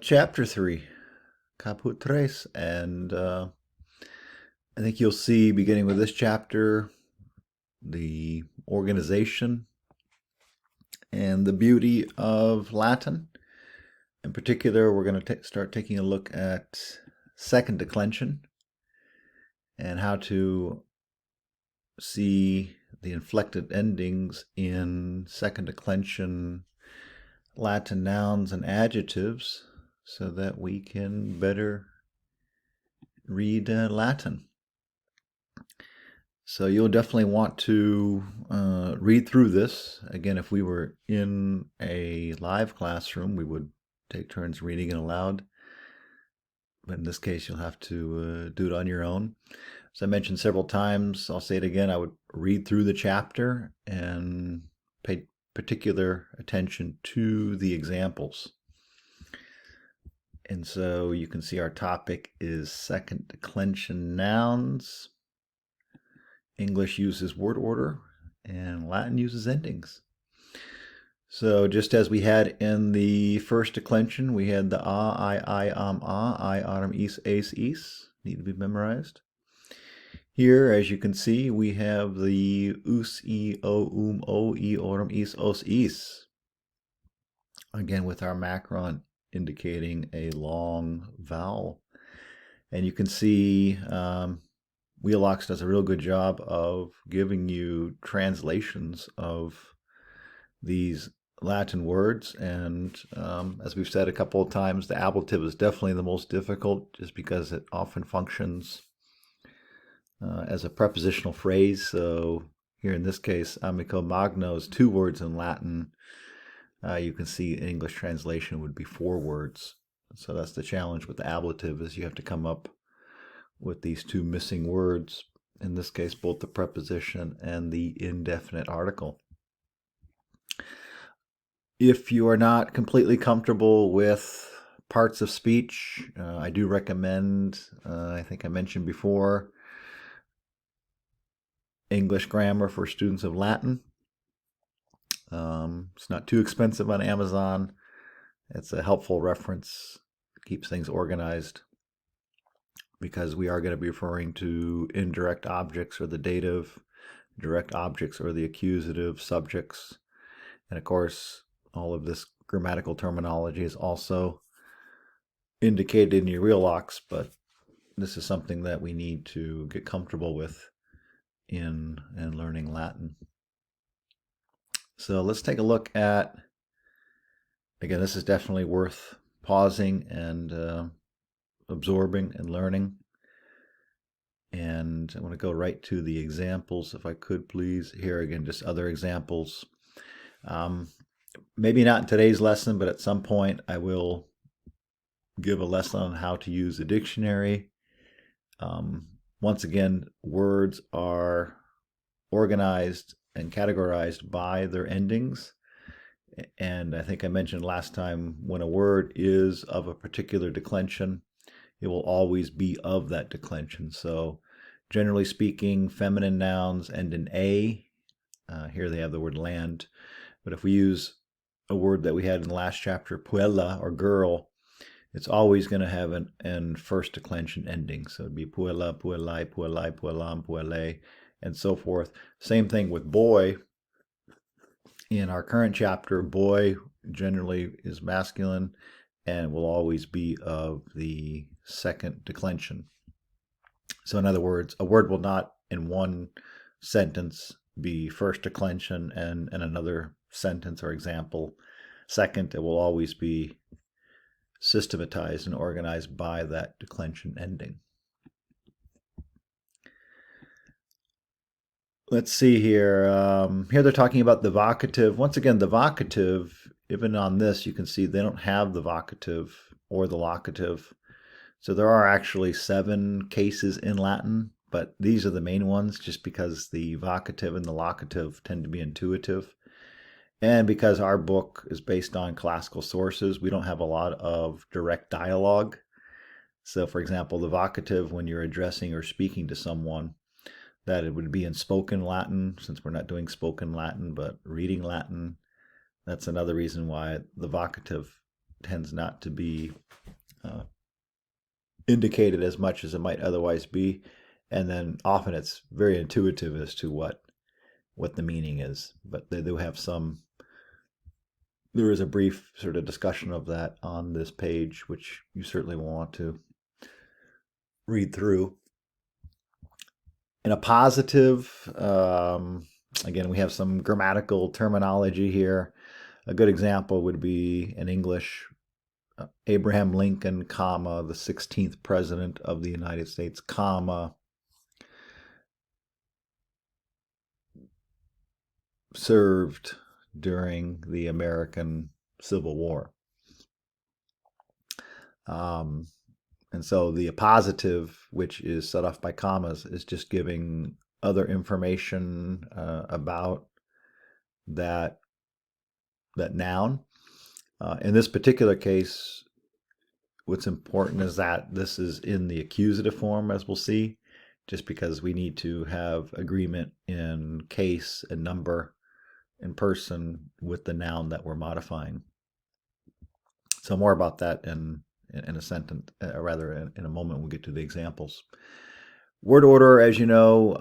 Chapter 3, Caput III, and I think you'll see, beginning with this chapter, the organization and the beauty of Latin. In particular, we're going to start taking a look at second declension and how to see the inflected endings in second declension Latin nouns and adjectives so that we can better read Latin. So you'll definitely want to read through this. Again, if we were in a live classroom, we would take turns reading it aloud. But in this case, you'll have to do it on your own. As I mentioned several times, I'll say it again, I would read through the chapter and pay particular attention to the examples. And so you can see our topic is second declension nouns. English uses word order and Latin uses endings. So just as we had in the first declension, we had the I, autumn, is. Need to be memorized. Here, as you can see, we have the us, o, autumn, is. Again, with our macron indicating a long vowel. And you can see Wheelox does a real good job of giving you translations of these Latin words, and as we've said a couple of times, the ablative is definitely the most difficult just because it often functions as a prepositional phrase. So here in this case, amico magno is 2 words in Latin. You can see an English translation would be 4 words. So that's the challenge with the ablative, is you have to come up with these 2 missing words, in this case both the preposition and the indefinite article. If you are not completely comfortable with parts of speech, I do recommend, I think I mentioned before, English grammar for students of Latin. It's not too expensive on Amazon. It's a helpful reference, keeps things organized, because we are going to be referring to indirect objects or the dative, direct objects or the accusative subjects. And of course, all of this grammatical terminology is also indicated in your Wheelox, but this is something that we need to get comfortable with in learning Latin. So let's take a look at, again, this is definitely worth pausing and absorbing and learning. And I want to go right to the examples, if I could please. Here again, just other examples. Maybe not in today's lesson, but at some point I will give a lesson on how to use a dictionary. Once again, words are organized and categorized by their endings. And I think I mentioned last time, when a word is of a particular declension, it will always be of that declension. So generally speaking, feminine nouns end in A. Here they have the word land. But if we use a word that we had in the last chapter, puella, or girl, it's always going to have an first declension ending. So it'd be puella, puellai, puellai, puellam, puelle, and so forth. Same thing with boy. In our current chapter, boy generally is masculine and will always be of the second declension. So in other words, a word will not in one sentence be first declension and another sentence or example second. It will always be systematized and organized by that declension ending. Let's see here. Here they're talking about the vocative. Once again, the vocative, even on this, you can see they don't have the vocative or the locative. So there are actually 7 cases in Latin, but these are the main ones just because the vocative and the locative tend to be intuitive. And because our book is based on classical sources, we don't have a lot of direct dialogue. So for example, the vocative, when you're addressing or speaking to someone, that it would be in spoken Latin, since we're not doing spoken Latin, but reading Latin. That's another reason why the vocative tends not to be indicated as much as it might otherwise be. And then often it's very intuitive as to what the meaning is. But they do have some, there is a brief sort of discussion of that on this page, which you certainly will want to read through. In a positive, again, we have some grammatical terminology here. A good example would be in English, Abraham Lincoln, comma, the 16th president of the United States, comma, served during the American Civil War. And so the appositive, which is set off by commas, is just giving other information about that noun. In this particular case, what's important is that this is in the accusative form, as we'll see, just because we need to have agreement in case and number and person with the noun that we're modifying. So more about that in a sentence, rather in a moment. We'll get to the examples. Word order, as you know,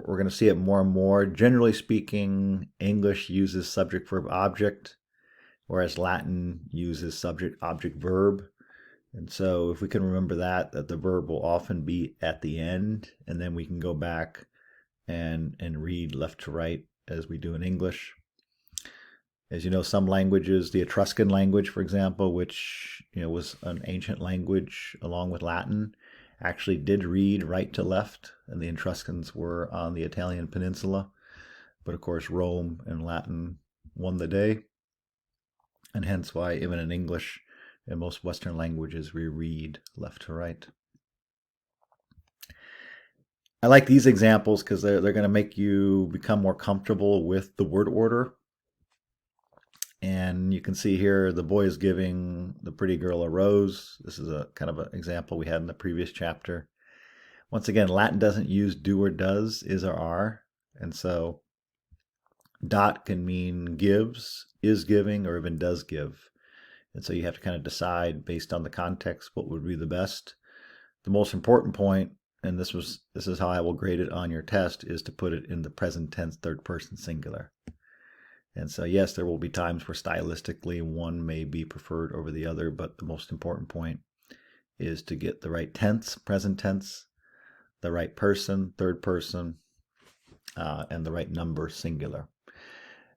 we're going to see it more and more. Generally speaking, English uses subject, verb, object, whereas Latin uses subject, object, verb. And so if we can remember that the verb will often be at the end, and then we can go back and read left to right as we do in English. As you know, some languages, the Etruscan language, for example, which was an ancient language along with Latin, actually did read right to left, and the Etruscans were on the Italian peninsula. But of course, Rome and Latin won the day, and hence why even in English, in most Western languages, we read left to right. I like these examples because they're going to make you become more comfortable with the word order. And you can see here the boy is giving the pretty girl a rose. This is a kind of an example we had in the previous chapter. Once again, Latin doesn't use do or does, is or are. And so dot can mean gives, is giving, or even does give. And so you have to kind of decide based on the context what would be the best. The most important point, and this is how I will grade it on your test, is to put it in the present tense, third person singular. And so, yes, there will be times where stylistically one may be preferred over the other, but the most important point is to get the right tense, present tense, the right person, third person, and the right number, singular.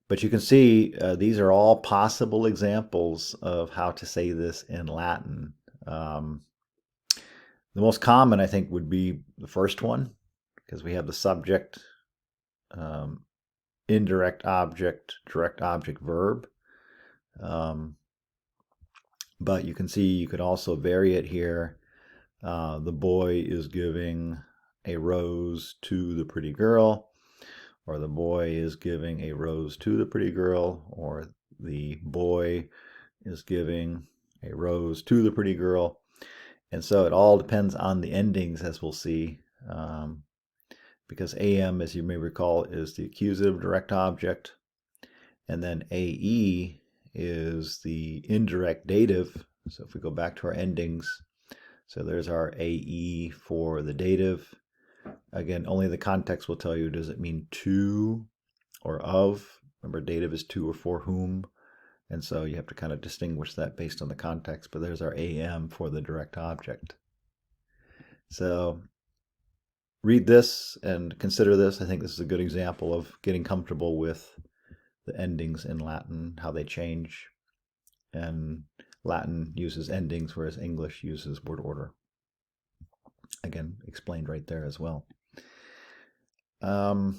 But you can see these are all possible examples of how to say this in Latin. The most common, I think, would be the first one, because we have the subject, indirect object, direct object, verb. But you can see you could also vary it here. The boy is giving a rose to the pretty girl, or the boy is giving a rose to the pretty girl, or the boy is giving a rose to the pretty girl. And so it all depends on the endings, as we'll see. Because AM, as you may recall, is the accusative direct object, and then AE is the indirect dative. So if we go back to our endings, so there's our AE for the dative. Again, only the context will tell you, does it mean to or of? Remember, dative is to or for whom. And so you have to kind of distinguish that based on the context. But there's our AM for the direct object. So read this and consider this. I think this is a good example of getting comfortable with the endings in Latin, how they change. And Latin uses endings, whereas English uses word order. Again, explained right there as well. So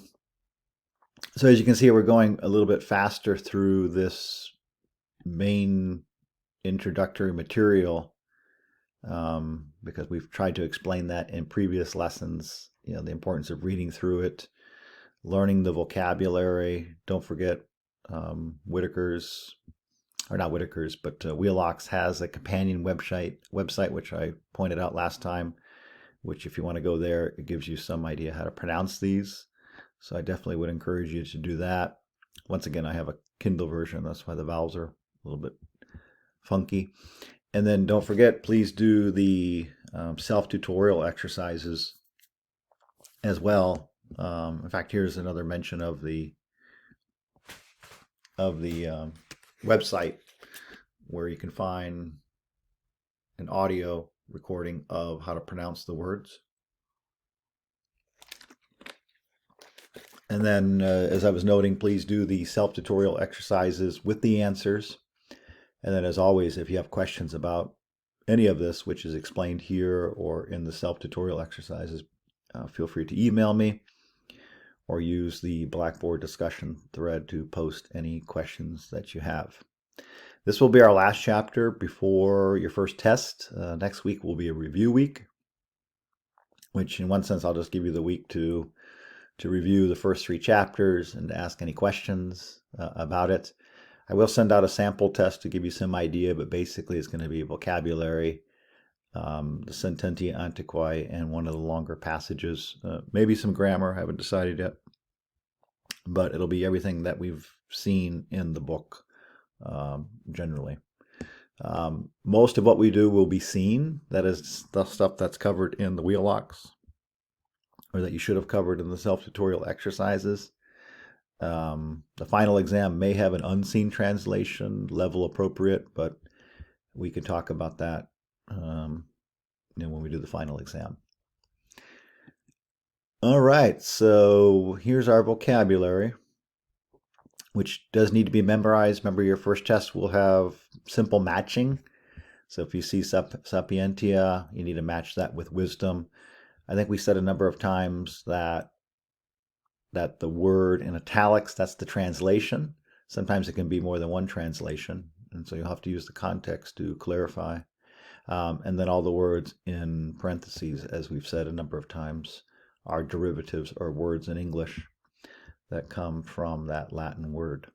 as you can see, we're going a little bit faster through this main introductory material because we've tried to explain that in previous lessons, the importance of reading through it, learning the vocabulary. Don't forget Whitaker's, or not Whitaker's, but Wheelock's has a companion website, which I pointed out last time, which if you want to go there, it gives you some idea how to pronounce these. So I definitely would encourage you to do that. Once again, I have a Kindle version. That's why the vowels are a little bit funky. And then don't forget, please do the self-tutorial exercises as well. In fact, here's another mention of the website where you can find an audio recording of how to pronounce the words. And then, as I was noting, please do the self-tutorial exercises with the answers. And then, as always, if you have questions about any of this, which is explained here or in the self-tutorial exercises, feel free to email me or use the Blackboard discussion thread to post any questions that you have. This will be our last chapter before your first test. Next week will be a review week, which in one sense I'll just give you the week to review the first 3 chapters and to ask any questions about it. I will send out a sample test to give you some idea, but basically it's going to be vocabulary, the sententia antiquae, and one of the longer passages. Maybe some grammar, I haven't decided yet. But it'll be everything that we've seen in the book, generally. Most of what we do will be seen. That is the stuff that's covered in the wheelocks, or that you should have covered in the self-tutorial exercises. The final exam may have an unseen translation, level appropriate, but we can talk about that when we do the final exam. All right, so here's our vocabulary, which does need to be memorized. Remember, your first test will have simple matching. So if you see sapientia, you need to match that with wisdom. I think we said a number of times that the word in italics, that's the translation. Sometimes it can be more than one translation, and so you'll have to use the context to clarify. And then all the words in parentheses, as we've said a number of times, are derivatives or words in English that come from that Latin word.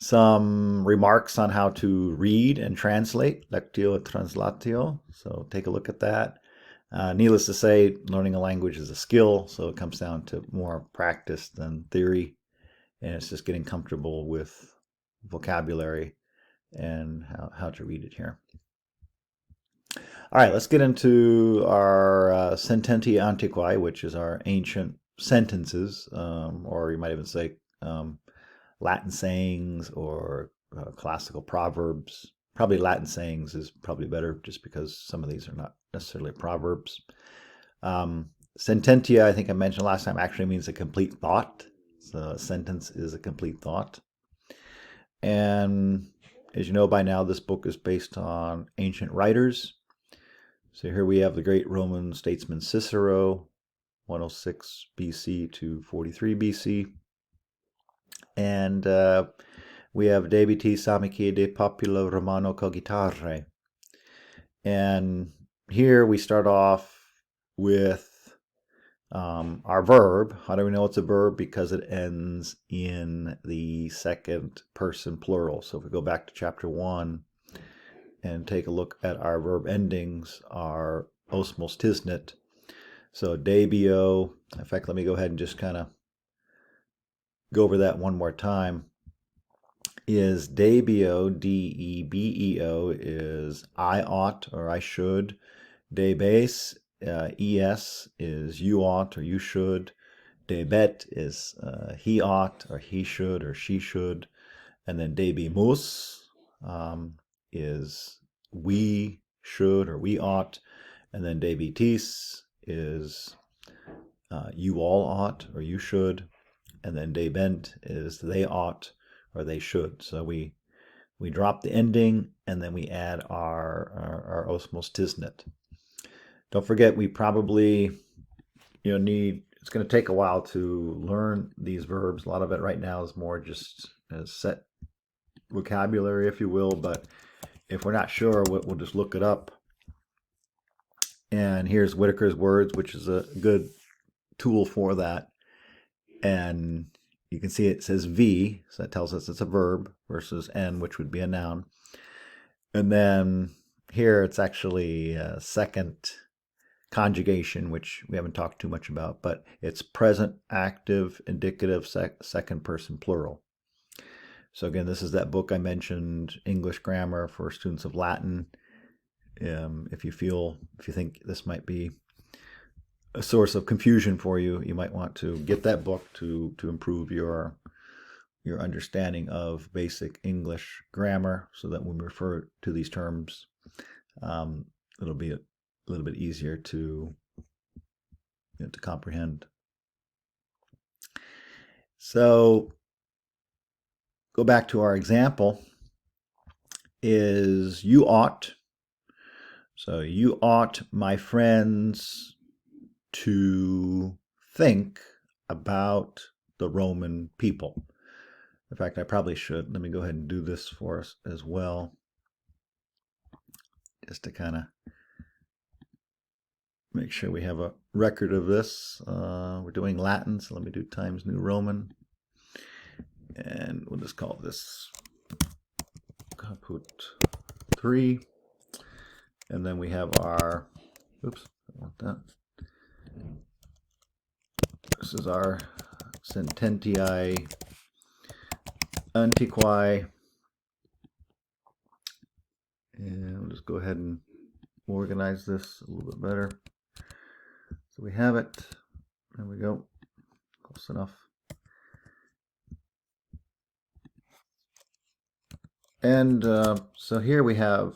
Some remarks on how to read and translate, lectio and translatio. So take a look at that. Needless to say, learning a language is a skill, so it comes down to more practice than theory, and it's just getting comfortable with vocabulary and how to read it here. All right, let's get into our sententia antiquae, which is our ancient sentences, or you might even say Latin sayings or classical proverbs. Probably Latin sayings is probably better, just because some of these are not necessarily proverbs. Sententia, I think I mentioned last time, actually means a complete thought. So a sentence is a complete thought. And as you know by now, this book is based on ancient writers. So here we have the great Roman statesman Cicero, 106 BC to 43 BC. And we have De Vitis Amici de Populo Romano Cogitare. And here we start off with our verb. How do we know it's a verb? Because it ends in the second person plural. So if we go back to chapter 1 and take a look at our verb endings, our osmos tisnit. So debio, in fact, let me go ahead and just kind of go over that one more time, is debio, D-E-B-E-O, is I ought or I should. Debes, es, is you ought or you should. Debet is he ought or he should or she should. And then debimus is we should or we ought. And then debitis is you all ought or you should. And then debent is they ought or they should. So we drop the ending and then we add our osmos tisnit. Don't forget, we probably it's going to take a while to learn these verbs. A lot of it right now is more just set vocabulary, if you will, but if we're not sure, we'll just look it up. And here's Whitaker's Words, which is a good tool for that. And you can see it says V, so that tells us it's a verb, versus N, which would be a noun. And then here it's actually a second conjugation, which we haven't talked too much about, but it's present, active, indicative, second person plural. So again, this is that book I mentioned, English Grammar for Students of Latin. If you think this might be a source of confusion for you, you might want to get that book to improve your understanding of basic English grammar, so that when we refer to these terms, it'll be a little bit easier to comprehend. So go back to our example, is you ought. So you ought, my friends, to think about the Roman people. In fact, I probably should. Let me go ahead and do this for us as well, just to kind of make sure we have a record of this. We're doing Latin, so let me do Times New Roman. And we'll just call this Caput III. And then we have our, oops, I don't want that. This is our Sententiae Antiquae. And we'll just go ahead and organize this a little bit better. So we have it. There we go. Close enough. And so here we have,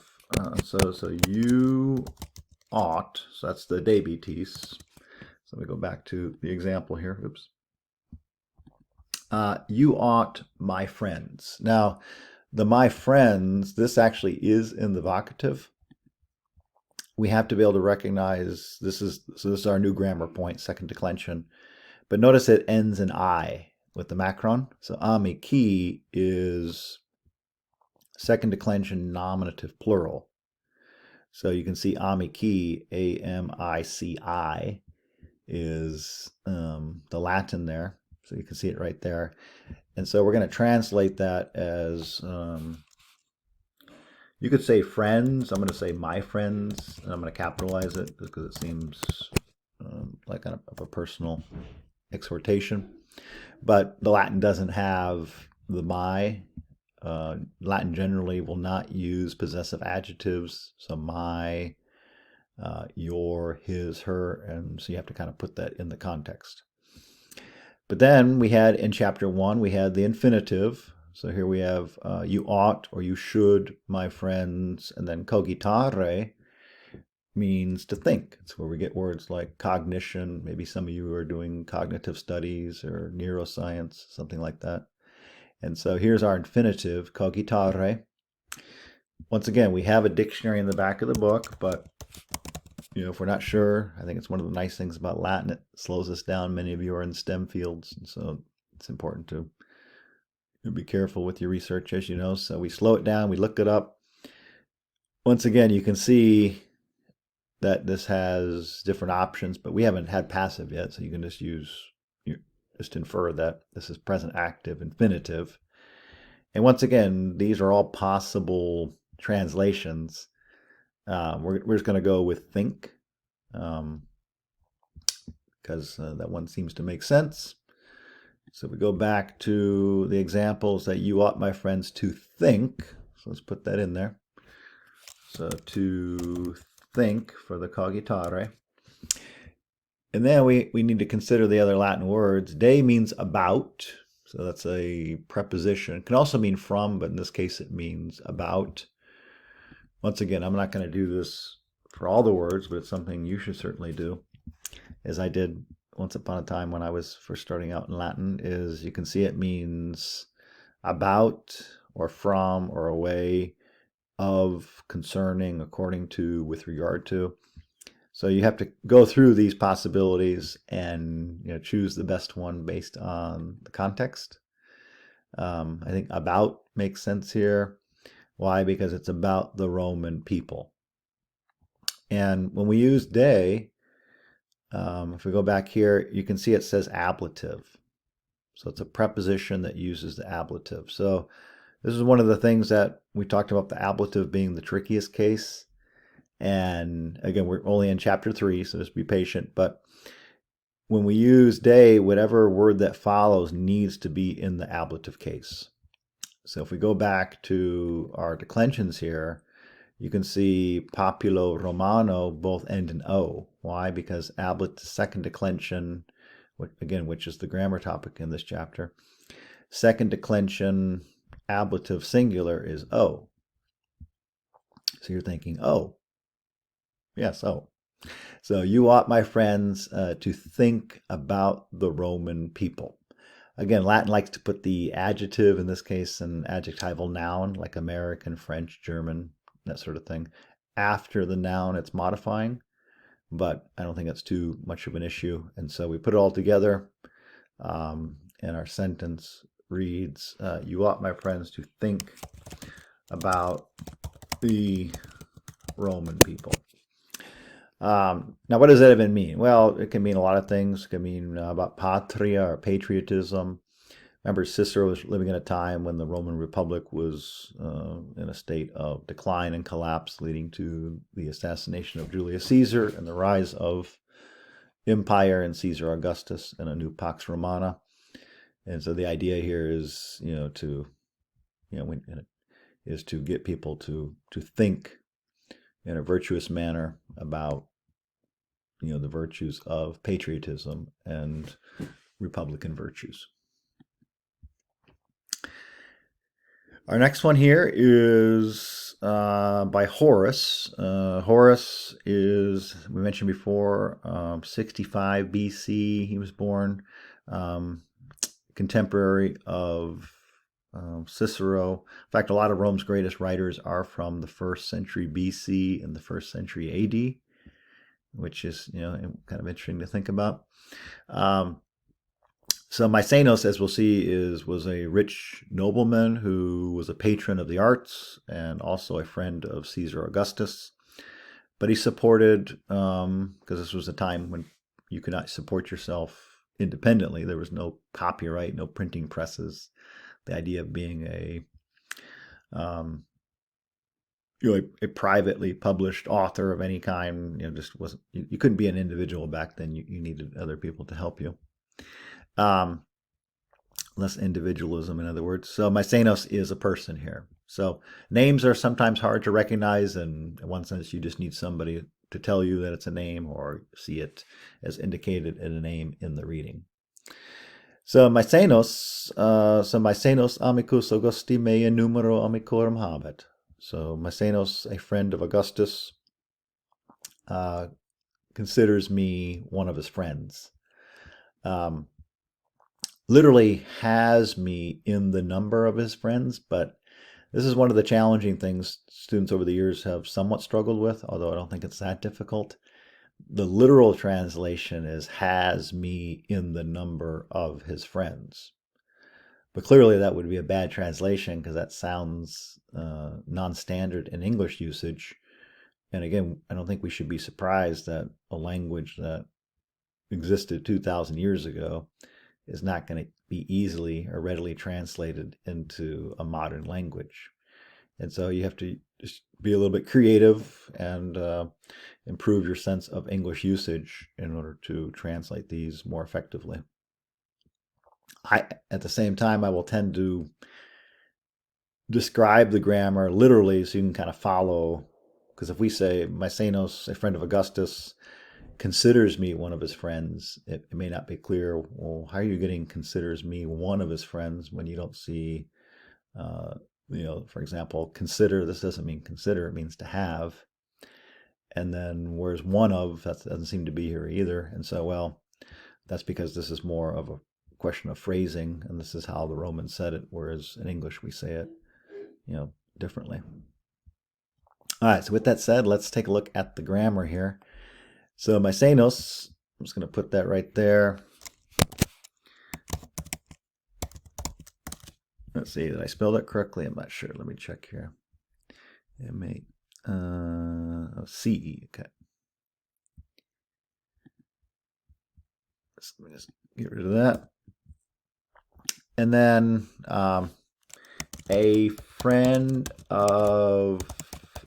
so you ought, so that's the debitis. So we go back to the example here. Oops. You ought, my friends. Now, the my friends, this actually is in the vocative. We have to be able to recognize this is our new grammar point, second declension. But notice it ends in I with the macron. So amici is second declension nominative plural. So you can see amici, A-M-I-C-I, is the Latin there. So you can see it right there. And so we're going to translate that as, you could say friends. I'm going to say my friends, and I'm going to capitalize it because it seems like kind of a personal exhortation. But the Latin doesn't have the my. Latin generally will not use possessive adjectives. So my, your, his, her, and so you have to kind of put that in the context. But then we had in chapter 1, we had the infinitive. So here we have you ought or you should, my friends, and then cogitare means to think. It's where we get words like cognition. Maybe some of you are doing cognitive studies or neuroscience, something like that. And so here's our infinitive, cogitare. Once again, we have a dictionary in the back of the book, but if we're not sure, I think it's one of the nice things about Latin. It slows us down. Many of you are in STEM fields, and so it's important to be careful with your research, as you know. So we slow it down, we look it up. Once again, you can see that this has different options, but we haven't had passive yet, so you can just infer that this is present active infinitive. And once again, these are all possible translations. We're just going to go with think, because that one seems to make sense. So we go back to the examples that you ought, my friends, to think. So let's put that in there. So to think for the cogitare. And then we need to consider the other Latin words. De means about. So that's a preposition. It can also mean from, but in this case it means about. Once again, I'm not going to do this for all the words, but it's something you should certainly do, as I did once upon a time when I was first starting out in Latin. Is you can see it means about or from or away, of, concerning, according to, with regard to. So you have to go through these possibilities and choose the best one based on the context. I think about makes sense here. Why? Because it's about the Roman people. And when we use de, if we go back here, you can see it says ablative. So it's a preposition that uses the ablative. So this is one of the things that we talked about, the ablative being the trickiest case. And again, we're only in chapter 3, so just be patient. But when we use de, whatever word that follows needs to be in the ablative case. So if we go back to our declensions here, you can see Populo Romano both end in O. Why? Because ablative second declension, which is the grammar topic in this chapter, second declension ablative singular is O. So you're thinking, oh, yes, oh. So you ought, my friends, to think about the Roman people. Again, Latin likes to put the adjective, in this case, an adjectival noun, like American, French, German, that sort of thing, after the noun it's modifying. But I don't think that's too much of an issue. And so we put it all together, and our sentence reads, you ought, my friends, to think about the Roman people. Now, what does that even mean? Well, it can mean a lot of things. It can mean about patria or patriotism. Remember, Cicero was living in a time when the Roman Republic was in a state of decline and collapse, leading to the assassination of Julius Caesar and the rise of empire and Caesar Augustus and a new Pax Romana. And so the idea here is, to get people to think in a virtuous manner about the virtues of patriotism and republican virtues. Our next one here is by Horace. Horace is, we mentioned before, 65 BC. He was born, contemporary of Cicero. In fact, a lot of Rome's greatest writers are from the 1st century BC and the 1st century AD, which is kind of interesting to think about. So Maecenas, as we'll see, was a rich nobleman who was a patron of the arts and also a friend of Caesar Augustus. But he supported, because this was a time when you could not support yourself independently. There was no copyright, no printing presses. The idea of being a privately published author of any kind, just wasn't. You couldn't be an individual back then. You needed other people to help you. Less individualism, in other words. So Maecenas is a person here. So names are sometimes hard to recognize, and in one sense, you just need somebody to tell you that it's a name or see it as indicated in a name in the reading. So Maecenas amicus Augusti mea numero amicorum habet. So Maecenas, a friend of Augustus, considers me one of his friends. Literally has me in the number of his friends, but this is one of the challenging things students over the years have somewhat struggled with, although I don't think it's that difficult. The literal translation is has me in the number of his friends. But clearly that would be a bad translation because that sounds non-standard in English usage. And again, I don't think we should be surprised that a language that existed 2,000 years ago is not going to be easily or readily translated into a modern language. And so you have to just be a little bit creative and improve your sense of English usage in order to translate these more effectively. At the same time, I will tend to describe the grammar literally so you can kind of follow. Because if we say, Maecenas, a friend of Augustus, considers me one of his friends, it may not be clear, well, how are you getting considers me one of his friends when you don't see, for example, consider, this doesn't mean consider, it means to have. And then where's one of, that doesn't seem to be here either. And so, well, that's because this is more of a question of phrasing, and this is how the Romans said it, whereas in English we say it, differently. All right, so with that said, let's take a look at the grammar here. So Maecenas, I'm just going to put that right there. Let's see, did I spell that correctly? I'm not sure. Let me check here. C-E, okay. Let me just get rid of that. And then a friend of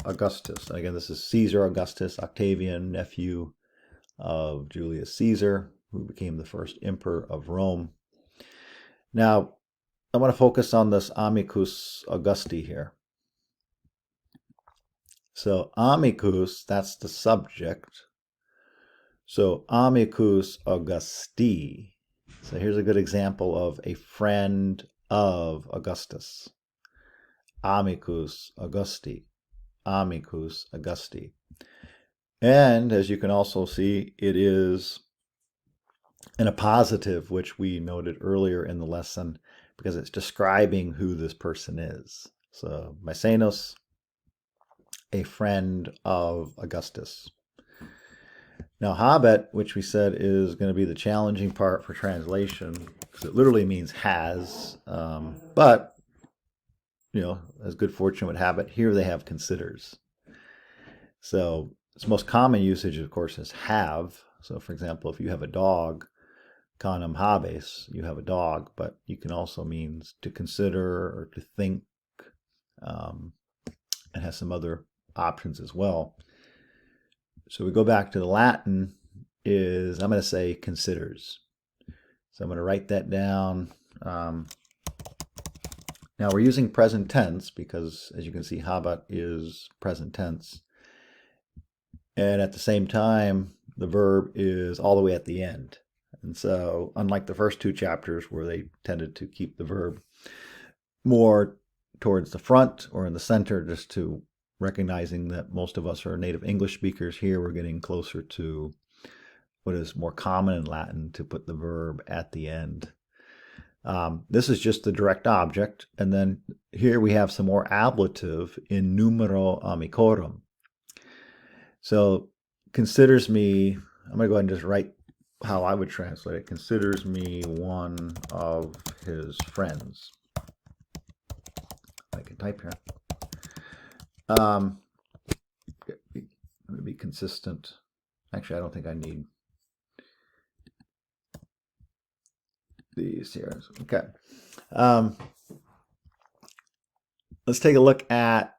Augustus. Again, this is Caesar Augustus, Octavian, nephew of Julius Caesar, who became the first emperor of Rome. Now, I want to focus on this amicus Augusti here. So amicus, that's the subject. So amicus Augusti. So here's a good example of a friend of Augustus. Amicus Augusti. Amicus Augusti. And as you can also see, it is in a positive, which we noted earlier in the lesson, because it's describing who this person is. So Maecenas, a friend of Augustus. Now, habet, which we said is going to be the challenging part for translation, because it literally means has, but, you know, as good fortune would have it, here they have considers. So its most common usage, of course, is have. So, for example, if you have a dog, canam habes, you have a dog, but you can also means to consider or to think, and has some other options as well. So we go back to the Latin is, I'm going to say considers. So I'm going to write that down. Now we're using present tense because, as you can see, habet is present tense. And at the same time, the verb is all the way at the end. And so, unlike the first two chapters where they tended to keep the verb more towards the front or in the center, just to recognizing that most of us are native English speakers, here we're getting closer to what is more common in Latin, to put the verb at the end. This is just the direct object. And then here we have some more ablative in numero amicorum. So considers me, I'm going to go ahead and just write how I would translate it. Considers me one of his friends. I can type here. Let me be consistent. Actually, I don't think I need these here. Okay. Let's take a look at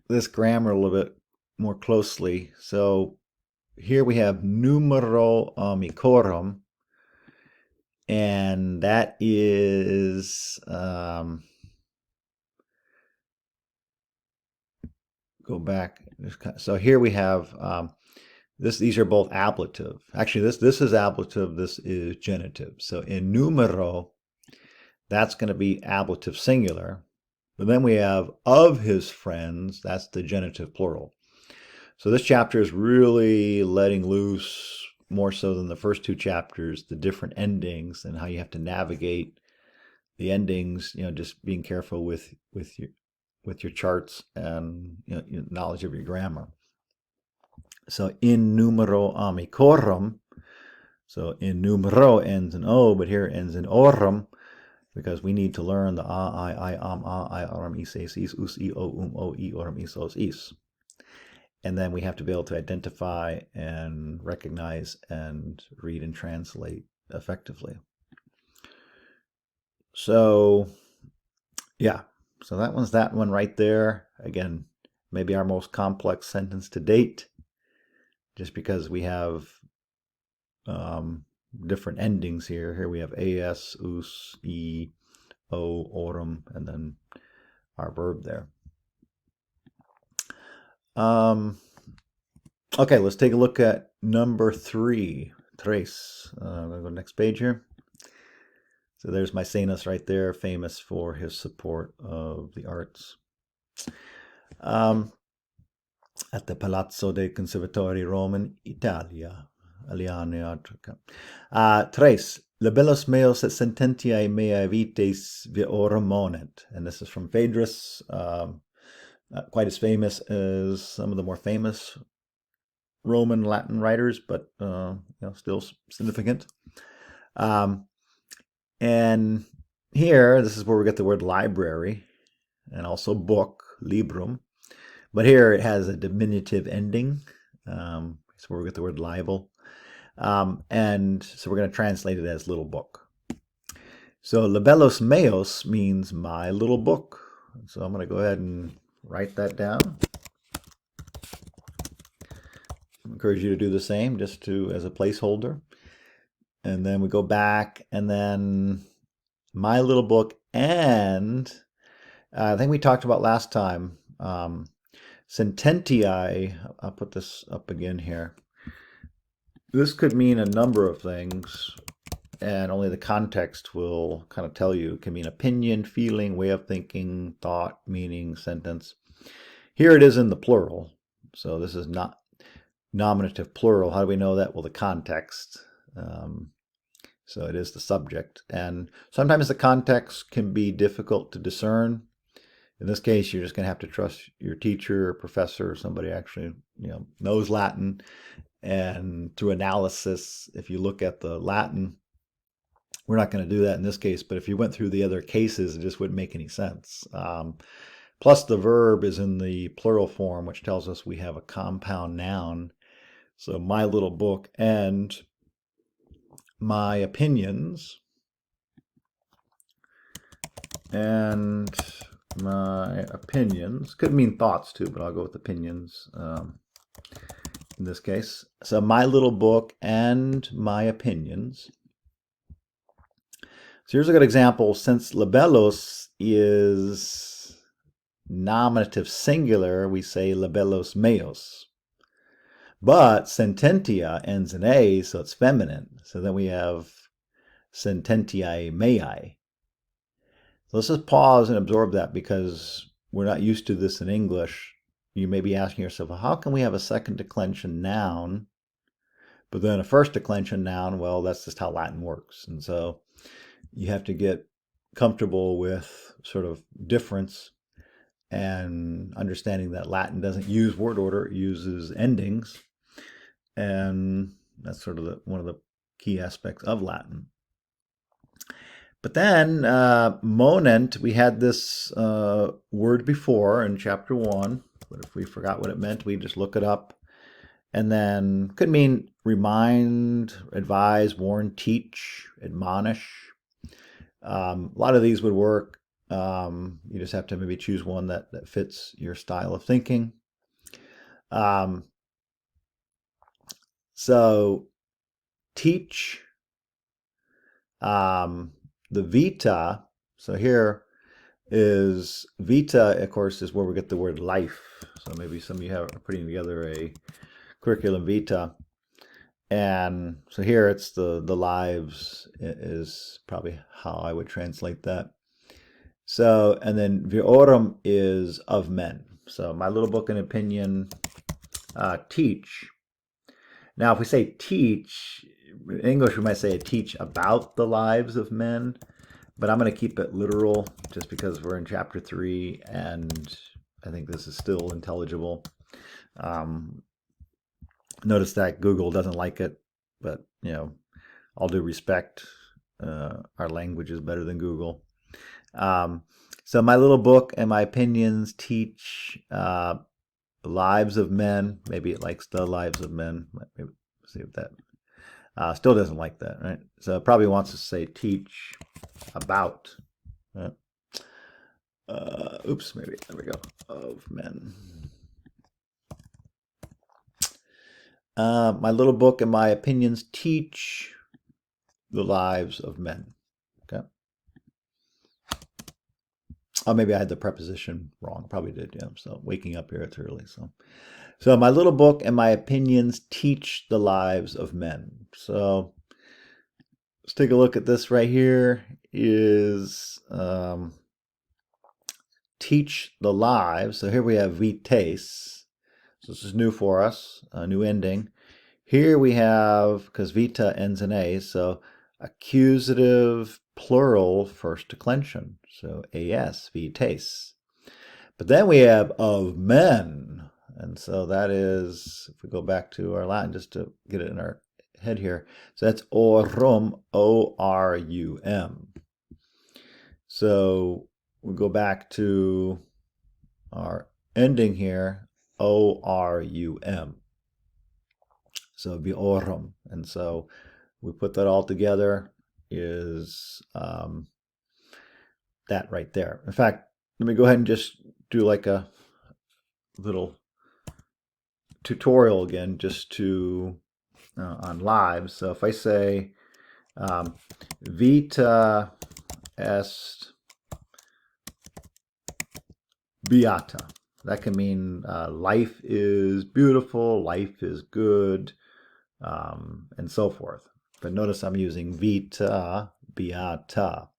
this grammar a little bit more closely. So here we have numero amicorum, and that is go back. So here we have these are both ablative. Actually, this is ablative. This is genitive. So in numero, that's going to be ablative singular. But then we have of his friends. That's the genitive plural. So this chapter is really letting loose, more so than the first two chapters, the different endings and how you have to navigate the endings. You know, just being careful with your charts and, you know, your knowledge of your grammar. So in numero amicorum, so in numero ends in o, but here it ends in orum, because we need to learn the I, orum, is, us, I, o, I, orum, is, os, is. And then we have to be able to identify and recognize and read and translate effectively. So, yeah. So that one right there. Again, maybe our most complex sentence to date, just because we have different endings here. Here we have as, us, I, o, orum, and then our verb there. Okay, let's take a look at number 3. Tres. I'm going to go to the next page here. So there's Maecenas right there, famous for his support of the arts. At the Palazzo dei Conservatori Roman, Italia. Tres. Libellus meos et sententiae meae vites viora monet. And this is from Phaedrus. Not quite as famous as some of the more famous Roman Latin writers, but you know, still significant. And here, this is where we get the word library and also book, librum. But here it has a diminutive ending. It's where we get the word libel. And so we're going to translate it as little book. So libellus meos means my little book. So I'm going to go ahead and write that down. I encourage you to do the same, just as a placeholder. And then we go back, and then my little book And I think we talked about last time, sententiae, I'll put this up again here. This could mean a number of things, and only the context will kind of tell you. It can mean opinion, feeling, way of thinking, thought, meaning, sentence. Here it is in the plural, so this is not nominative plural. How do we know that? Well, the context. So it is the subject, and sometimes the context can be difficult to discern. In this case, you're just going to have to trust your teacher, or professor, or somebody actually knows Latin. And through analysis, if you look at the Latin, we're not going to do that in this case, but if you went through the other cases, it just wouldn't make any sense. Plus, the verb is in the plural form, which tells us we have a compound noun. So my little book and my opinions and my opinions could mean thoughts too, but I'll go with opinions in this case. So my little book and my opinions. So here's a good example. Since libellos is nominative singular, we say libellos meos. But sententia ends in a, so it's feminine. So then we have sententiae mei. So let's just pause and absorb that, because we're not used to this in English. You may be asking yourself, well, how can we have a second declension noun, but then a first declension noun? Well, that's just how Latin works. And so you have to get comfortable with sort of difference and understanding that Latin doesn't use word order, it uses endings. And that's sort of one of the key aspects of Latin. But then monent, we had this word before in chapter 1, but if we forgot what it meant, we just look it up. And then could mean remind, advise, warn, teach, admonish. A lot of these would work. You just have to maybe choose one that fits your style of thinking. So teach, the vita. So here is vita, of course, is where we get the word life. So maybe some of you are putting together a curriculum vita. And so here it's the lives is probably how I would translate that. So, and then virorum is of men. So my little book and opinion, teach. Now, if we say teach, in English we might say teach about the lives of men, but I'm going to keep it literal just because we're in chapter 3 and I think this is still intelligible. Notice that Google doesn't like it, but all due respect, our language is better than Google. So my little book and my opinions teach lives of men. Maybe it likes the lives of men. Maybe see if that still doesn't like that, right? So it probably wants to say teach about. Oops, maybe there we go. Of men. My little book and my opinions teach the lives of men. Okay. Oh, maybe I had the preposition wrong. Probably did, yeah. So waking up here, it's early. So my little book and my opinions teach the lives of men. So let's take a look at this right here. Is teach the lives. So here we have vites. So this is new for us, a new ending. Here we have, because vita ends in a, so accusative plural first declension. So as, vites. But then we have of men. And so that is, if we go back to our Latin just to get it in our head here. So that's orum, O-R-U-M. So we'll go back to our ending here, O-R-U-M. So viorum. And so we put that all together is that right there. In fact, let me go ahead and just do like a little tutorial again, just to on lives. So if I say vita est beata. That can mean life is beautiful, life is good, and so forth. But notice I'm using vita, beata.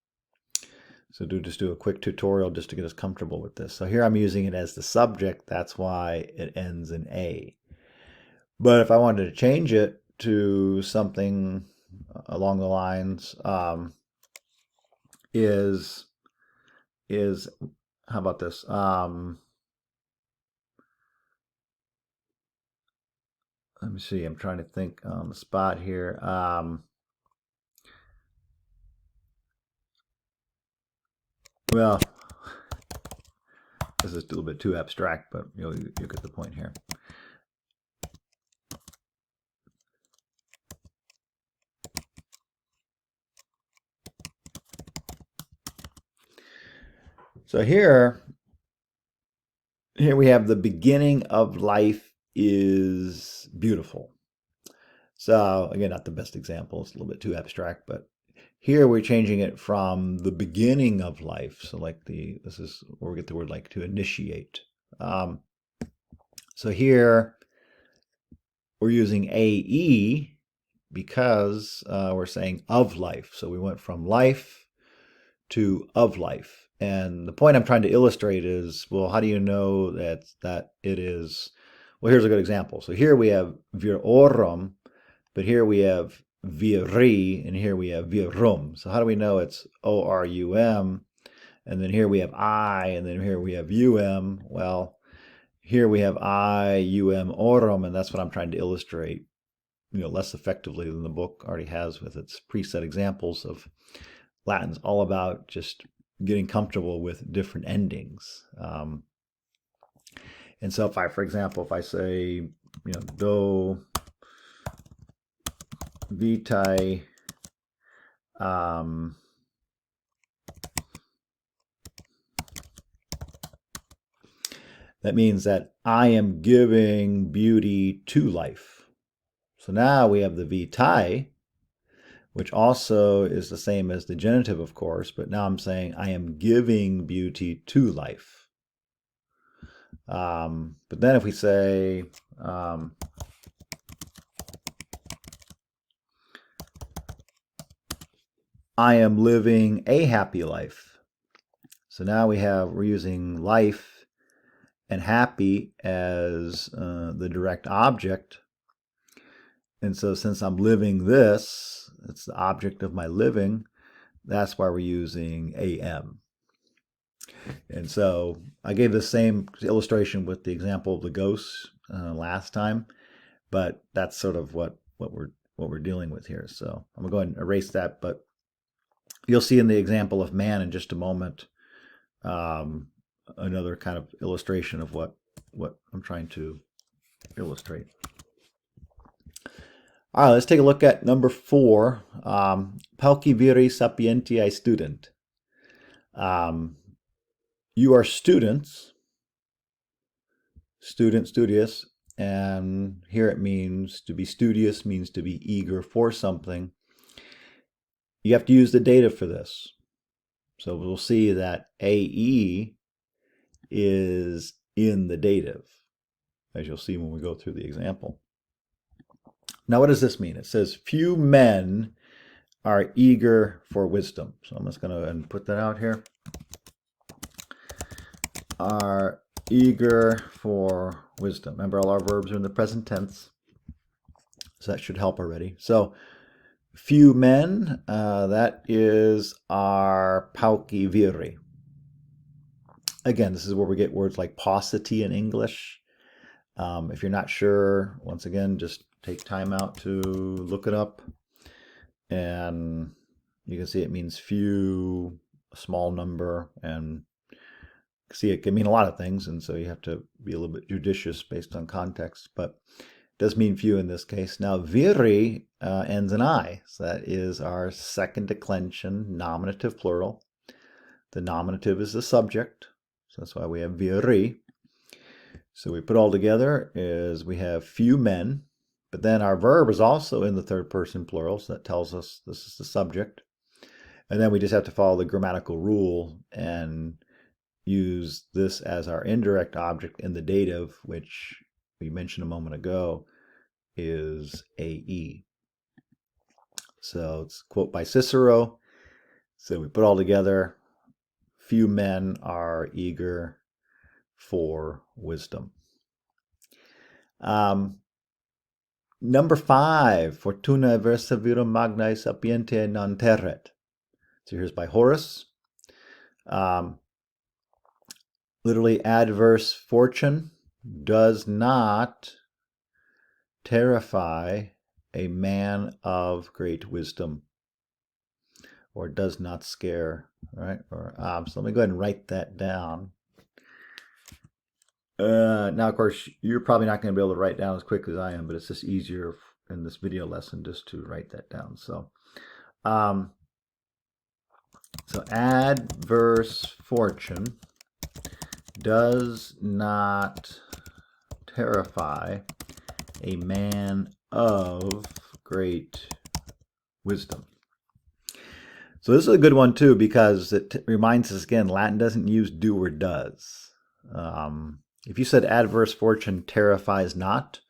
So just do a quick tutorial just to get us comfortable with this. So here I'm using it as the subject. That's why it ends in A. But if I wanted to change it to something along the lines is how about this? Let me see. I'm trying to think on the spot here. Well, this is a little bit too abstract, but you get the point here. So here we have the beginning of life is beautiful. So again, not the best example. It's a little bit too abstract, but here we're changing it from the beginning of life. So like this is where we get the word like to initiate. So here we're using AE because we're saying of life. So we went from life to of life. And the point I'm trying to illustrate is, well, how do you know that it is? Well, here's a good example. So here we have vir orum, but here we have viri, and here we have virum. So how do we know it's O-R-U-M? And then here we have I, and then here we have U-M. Well, here we have I, U-M, orum, and that's what I'm trying to illustrate, less effectively than the book already has with its preset examples of Latin's all about just getting comfortable with different endings. And so for example, if I say, do vitae that means that I am giving beauty to life. So now we have the vitae, which also is the same as the genitive, of course, but now I'm saying I am giving beauty to life. But then if we say, I am living a happy life. So now we're using life and happy as the direct object. And so since I'm living this, it's the object of my living, that's why we're using AM. And so I gave the same illustration with the example of the ghosts last time, but that's sort of what we're dealing with here. So I'm gonna go ahead and erase that, but you'll see in the example of man in just a moment another kind of illustration of what I'm trying to illustrate. All right, let's take a look at number 4. Pauci viri sapientiae student. You are students, studious, and here it means to be studious means to be eager for something. You have to use the dative for this. So we'll see that AE is in the dative, as you'll see when we go through the example. Now, what does this mean? It says, few men are eager for wisdom. So I'm just going to put that out here. Are eager for wisdom. Remember, all our verbs are in the present tense. So that should help already. So few men, that is our pauci viri. Again, this is where we get words like paucity in English. If you're not sure, once again, just take time out to look it up. And you can see it means few, a small number, and see it can mean a lot of things, and so you have to be a little bit judicious based on context, but it does mean few in this case. Now, viri ends in I, so that is our second declension nominative plural. The nominative is the subject, so that's why we have viri. So we put all together is we have few men, but then our verb is also in the third person plural, so that tells us this is the subject. And then we just have to follow the grammatical rule and use this as our indirect object in the dative, which we mentioned a moment ago, is AE. So it's a quote by Cicero. So we put all together, few men are eager for wisdom. Number 5, Fortuna versa virum magnae sapientiae non terret. So here's by Horace. Literally, adverse fortune does not terrify a man of great wisdom, or does not scare, right? Or so let me go ahead and write that down. Now, of course, you're probably not going to be able to write down as quick as I am, but it's just easier in this video lesson just to write that down. So, adverse fortune does not terrify a man of great wisdom. So this is a good one too, because it reminds us again, Latin doesn't use do or does. If you said adverse fortune terrifies not,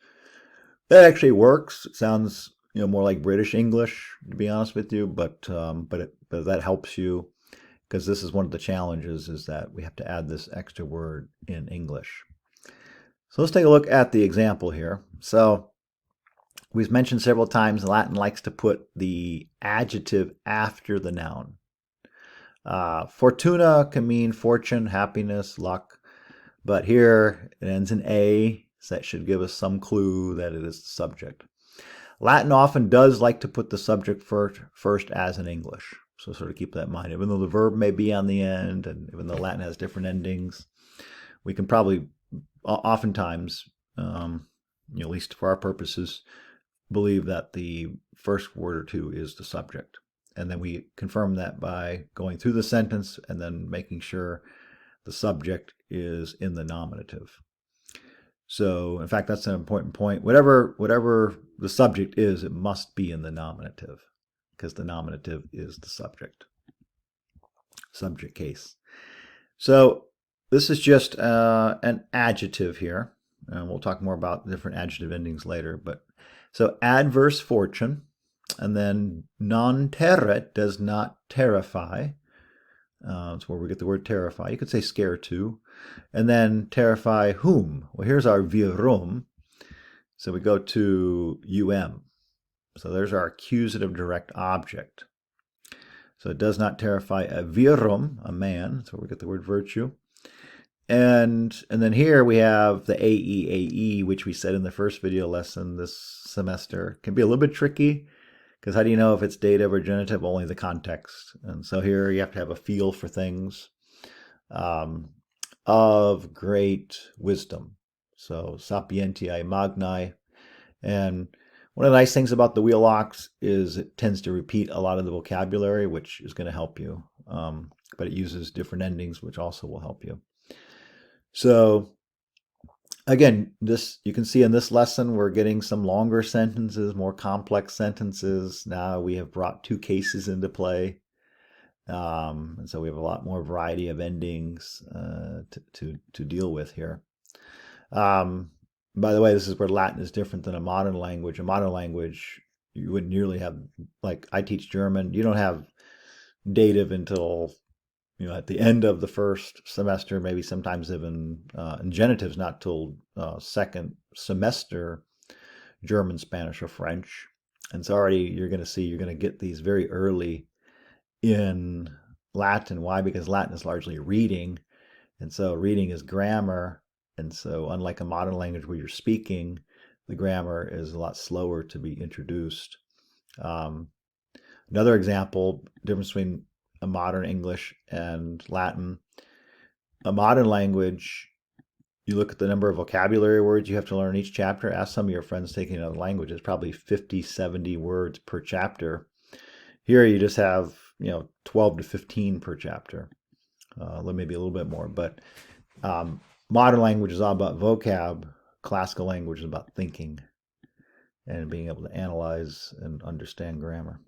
that actually works. It sounds more like British English, to be honest with you, but that helps you, because this is one of the challenges, is that we have to add this extra word in English. So let's take a look at the example here. So we've mentioned several times Latin likes to put the adjective after the noun. Fortuna can mean fortune, happiness, luck, but here it ends in A, so that should give us some clue that it is the subject. Latin often does like to put the subject first as in English, so sort of keep that in mind. Even though the verb may be on the end, and even though Latin has different endings, we can probably oftentimes, at least for our purposes, believe that the first word or two is the subject. And then we confirm that by going through the sentence and then making sure the subject is in the nominative. So, in fact, that's an important point. Whatever the subject is, it must be in the nominative, because the nominative is the subject case. So this is just an adjective here, and we'll talk more about different adjective endings later. But so adverse fortune, and then non terret, does not terrify. That's where we get the word terrify. You could say scare too. And then terrify whom? Well, here's our virum. So we go to So there's our accusative direct object. So it does not terrify a virum, a man. That's where we get the word virtue. And then here we have the AE, which we said in the first video lesson this semester. Can be a little bit tricky, because how do you know if it's dative or genitive? Only the context. And so here you have to have a feel for things. Of great wisdom. So sapientiae magnae. And one of the nice things about the wheelox is it tends to repeat a lot of the vocabulary, which is going to help you. But it uses different endings, which also will help you. So again, you can see in this lesson, we're getting some longer sentences, more complex sentences. Now we have brought 2 cases into play. And so we have a lot more variety of endings to deal with here. By the way, this is where Latin is different than a modern language. A modern language, you wouldn't nearly have, like I teach German, you don't have dative until at the end of the first semester, maybe sometimes even, and genitives not till second semester, German, Spanish, or French. And so already you're going to get these very early in Latin. Why? Because Latin is largely reading, and so reading is grammar. And so unlike a modern language where you're speaking, the grammar is a lot slower to be introduced. Another example, difference between a modern English and Latin. A modern language, you look at the number of vocabulary words you have to learn each chapter. Ask some of your friends taking another language. It's probably 50, 70 words per chapter. Here you just have 12 to 15 per chapter, maybe a little bit more. But modern language is all about vocab. Classical language is about thinking and being able to analyze and understand grammar.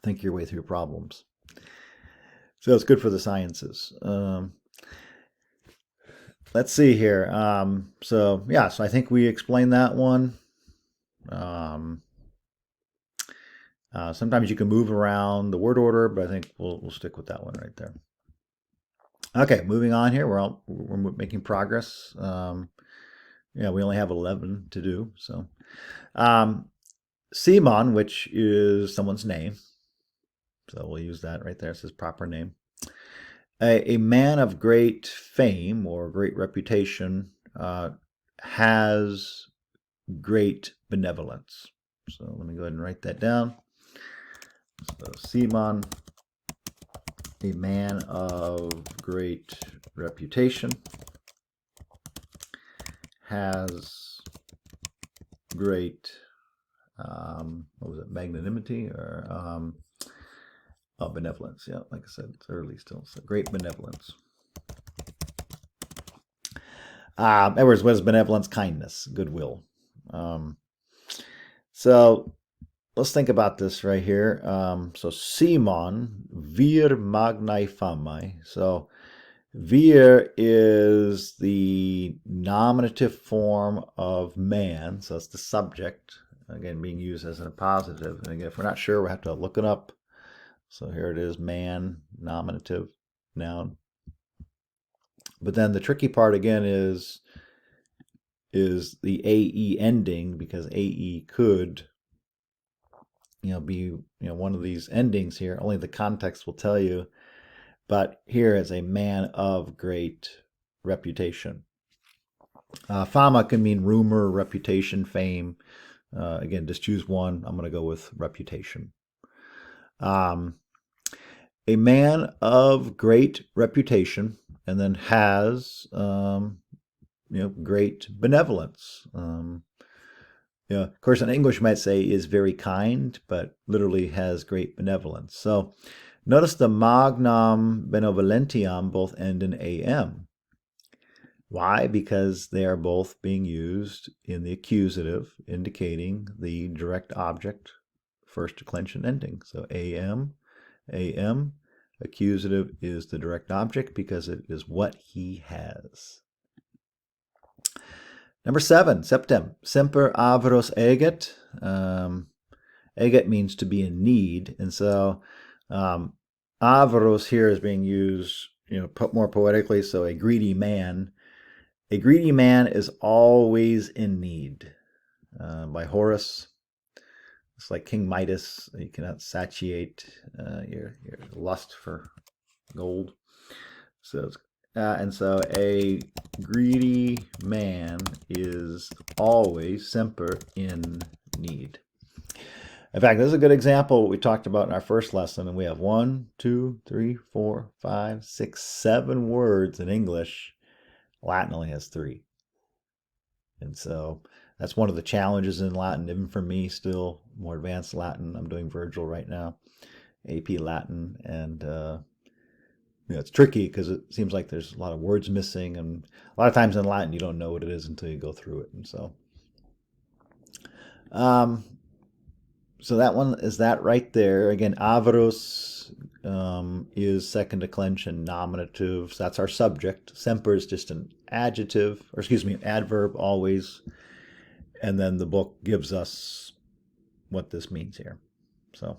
Think your way through problems. So it's good for the sciences. let's see here. So yeah, so I think we explained that one. Um, Sometimes you can move around the word order, but I think we'll stick with that one right there. Okay, moving on here. We're making progress. Yeah, we only have 11 to do. So, Simon, which is someone's name, so we'll use that right there. It says proper name. A man of great fame or great reputation has great benevolence. So let me go ahead and write that down. So Simon, a man of great reputation, has great, what was it, magnanimity or benevolence. Yeah, like I said, it's early still. So great benevolence. Edwards, what is benevolence? Kindness, goodwill. So let's think about this right here. So Simon, vir magnae famae. So vir is the nominative form of man. So it's the subject, again, being used as a positive. And again, if we're not sure, we have to look it up. So here it is, man, nominative, noun. But then the tricky part again is the AE ending, because AE could be one of these endings here. Only the context will tell you. But here is a man of great reputation. Fama can mean rumor, reputation, fame. Again, just choose one. I'm going to go with reputation. A man of great reputation, and then has great benevolence. Of course, in English, you might say is very kind, but literally has great benevolence. So notice the magnam benevolentiam both end in am. Why? Because they are both being used in the accusative, indicating the direct object, first declension ending. So am, accusative is the direct object because it is what he has. Number 7, septem. Semper avros eget. Eget means to be in need. And so avros here is being used, more poetically. So a greedy man. A greedy man is always in need. By Horace. It's like King Midas. You cannot satiate your lust for gold. So and so a greedy man is always semper in need. In fact, this is a good example we talked about in our first lesson, and we have 1, 2, 3, 4, 5, 6, 7 words in English. Latin only has 3. And so that's one of the challenges in Latin, even for me still, more advanced Latin. I'm doing Virgil right now, AP Latin, and it's tricky because it seems like there's a lot of words missing, and a lot of times in Latin you don't know what it is until you go through it. And so so that one is that right there. Again, avros is second declension nominative, so that's our subject. Semper is just an adjective, or excuse me, adverb, always. And then the book gives us what this means here. So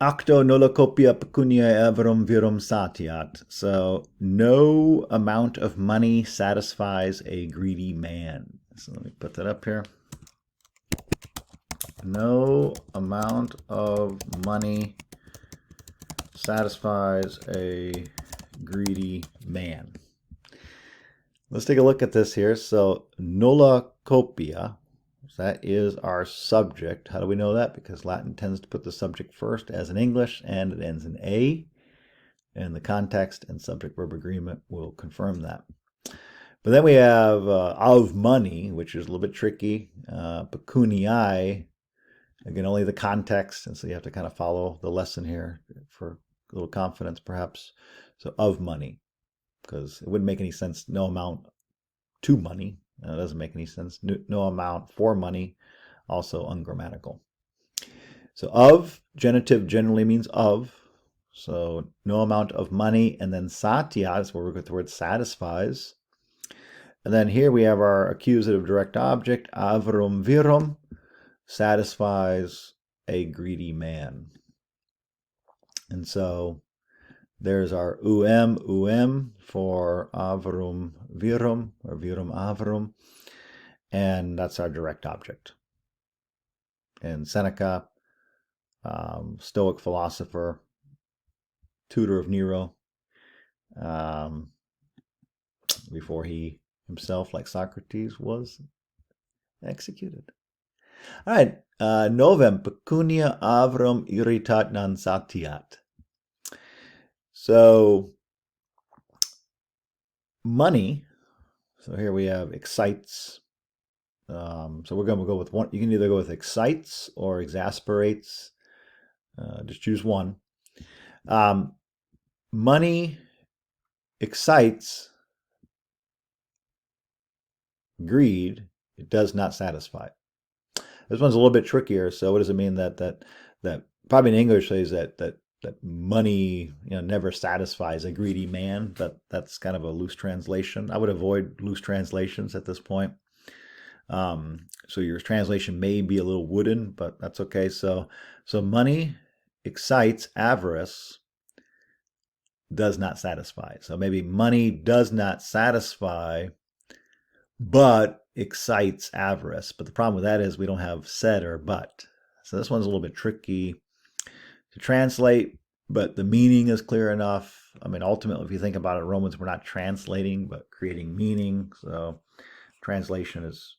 Acto nulla copia pecuniae averum virum satiat. So no amount of money satisfies a greedy man. So let me put that up here. No amount of money satisfies a greedy man. Let's take a look at this here. So nulla copia. That is our subject. How do we know that? Because Latin tends to put the subject first, as in English, and it ends in A. And the context and subject-verb agreement will confirm that. But then we have of money, which is a little bit tricky. Pecuniae, again, only the context, and so you have to kind of follow the lesson here for a little confidence, perhaps. So of money, because it wouldn't make any sense, no amount to money. It doesn't make any sense. No amount for money, also ungrammatical. So of, genitive generally means of. So no amount of money, and then satya is where we get the word satisfies. And then here we have our accusative direct object, avrum virum, satisfies a greedy man. And so there's our for avrum virum, or virum avrum, and that's our direct object. And Seneca, Stoic philosopher, tutor of Nero, before he himself, like Socrates, was executed. All right, novem pecunia avrum irritat non satiat. So money. So here we have excites. So we're going to go with one. You can either go with excites or exasperates. Just choose one. Money excites, greed, it does not satisfy. This one's a little bit trickier. So what does it mean that probably in English says that money never satisfies a greedy man, but that's kind of a loose translation. I would avoid loose translations at this point. So your translation may be a little wooden, but that's okay. So money excites, avarice does not satisfy. So maybe money does not satisfy, but excites avarice. But the problem with that is we don't have said or but. So this one's a little bit tricky to translate, but the meaning is clear enough. I mean, ultimately, if you think about it, Romans, we're not translating, but creating meaning. So translation is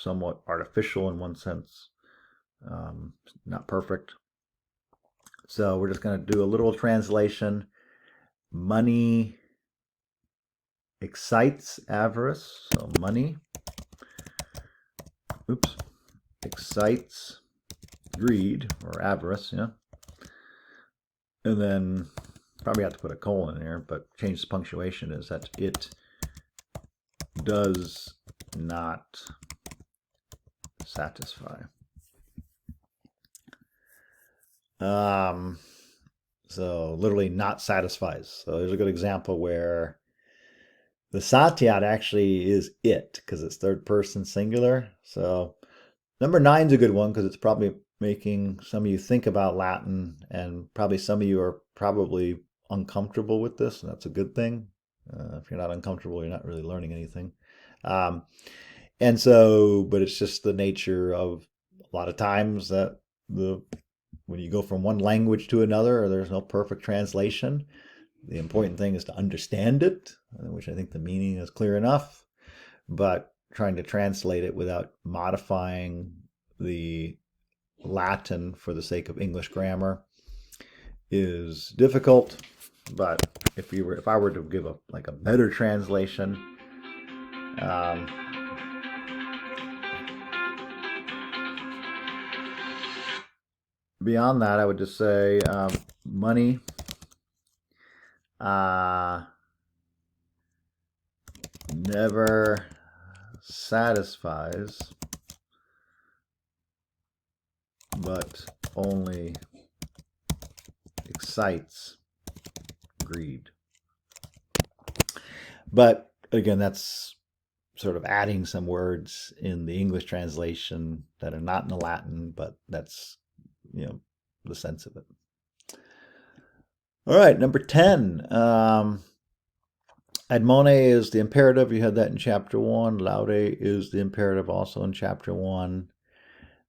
somewhat artificial in one sense, not perfect. So we're just going to do a literal translation. Money excites avarice. So money, excites greed or avarice, yeah. And then probably have to put a colon in there, but change the punctuation is that it does not satisfy. So literally not satisfies. So there's a good example where the satyat actually is it because it's third person singular. So number 9 is a good one because it's probably making some of you think about Latin, and probably some of you are probably uncomfortable with this, and that's a good thing. If you're not uncomfortable, you're not really learning anything. And so, but it's just the nature of a lot of times that when you go from one language to another, there's no perfect translation. The important thing is to understand it, which I think the meaning is clear enough, but trying to translate it without modifying the Latin for the sake of English grammar is difficult. But if I were to give a better translation, beyond that, I would just say money never satisfies, but only excites greed. But again, that's sort of adding some words in the English translation that are not in the Latin, but that's the sense of it. All right, number 10. Admone is the imperative. You had that in chapter 1. Laude is the imperative also in chapter 1.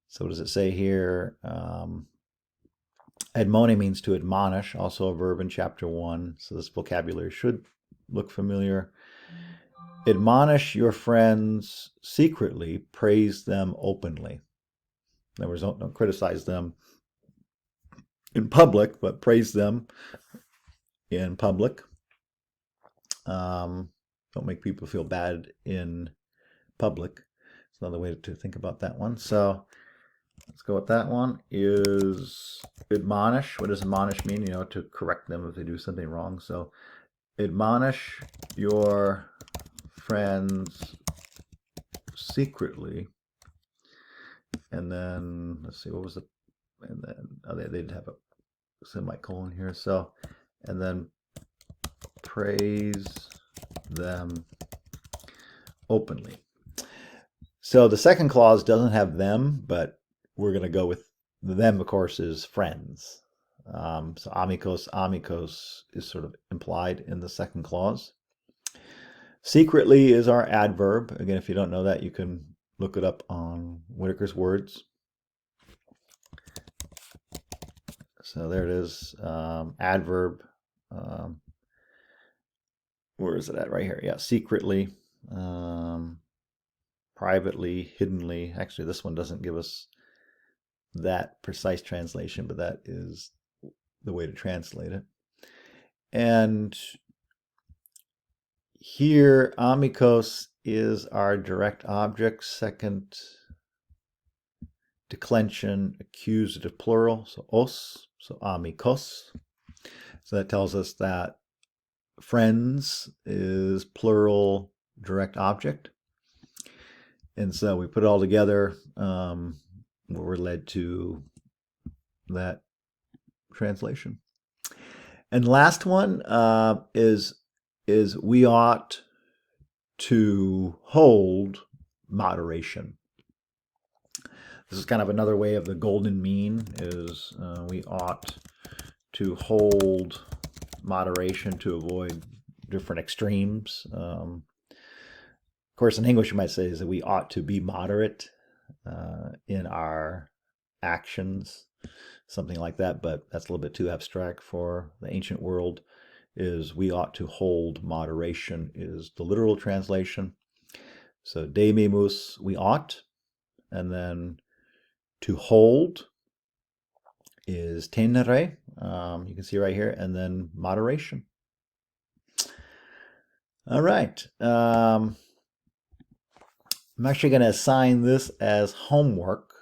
So what does it say here? Admone means to admonish, also a verb in chapter 1. So this vocabulary should look familiar. Admonish your friends secretly, praise them openly. In other words, don't criticize them in public, but praise them in public. Don't make people feel bad in public. It's another way to think about that one. So let's go with that one. Is admonish. What does admonish mean? To correct them if they do something wrong. So admonish your friends secretly. And then let's see, what was the? And then they did have a semicolon here. So, and then praise them openly. So the second clause doesn't have them, but we're going to go with them, of course, is friends. So amicos, amicos is sort of implied in the second clause. Secretly is our adverb. Again, if you don't know that, you can look it up on Whitaker's Words. So there it is, adverb. Where is it at? Right here. Yeah, secretly, privately, hiddenly. Actually, this one doesn't give us that precise translation, but that is the way to translate it. And here, amicos is our direct object, second declension, accusative plural, so os, so amicos. So that tells us that friends is plural direct object. And so we put it all together, we're led to that translation. And the last one is we ought to hold moderation. This is kind of another way of the golden mean, is we ought to hold moderation to avoid different extremes. Of course, in English, you might say is that we ought to be moderate in our actions, something like that, but that's a little bit too abstract for the ancient world. Is we ought to hold moderation is the literal translation. So demimus, we ought, and then to hold is tenere, you can see right here, and then moderation. All right. I'm actually going to assign this as homework.